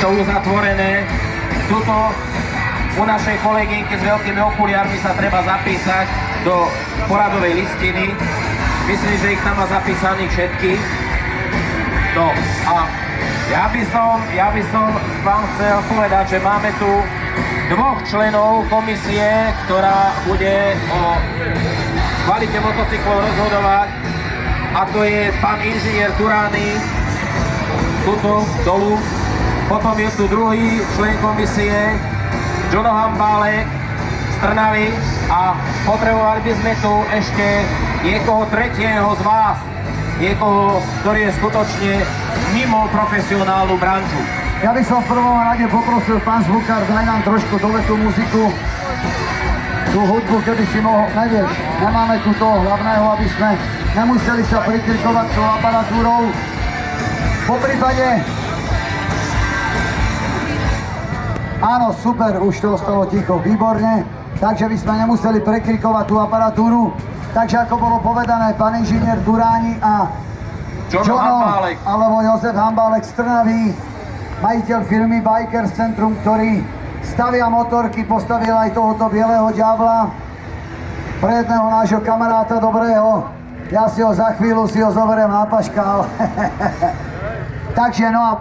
to uzatvorené. Tuto u našej kolegynky s veľkými okuliarmi sa treba zapísať do poradovej listiny. Myslím, že ich tam má zapísaných všetkých. No a ja by som vám chcel povedať, že máme tu dvoch členov komisie, ktorá bude o kvalite motocyklov rozhodovať, a to je pán inžinier Turány, tuto dolu. Potom je tu druhý člen komisie, Jono Hambálek z Trnavy, a potrebovali by sme tu ešte niekoho tretieho z vás, niekoho, ktorý je skutočne mimo profesionálnu branžu. Ja by som v prvom rade poprosil pán zvukár, daj nám trošku dole tú muziku, tú hudbu, keby si mohol, nevieš, nemáme tu toho hlavného, aby sme nemuseli sa prikrikovať s tou aparatúrou. Po prípade, áno, super, už to ostalo ticho, výborne, takže by sme nemuseli prekrikovať tú aparatúru. Takže ako bolo povedané, pán inžinier Turáni a Jono alebo Jozef Hambálek z Trnavy, majiteľ firmy Bikers Centrum, ktorý stavia motorky, postavil aj tohoto bieleho diabla pre jedného nášho kamaráta dobrého. Ja si ho za chvíľu zoberiem na paškál. Takže no a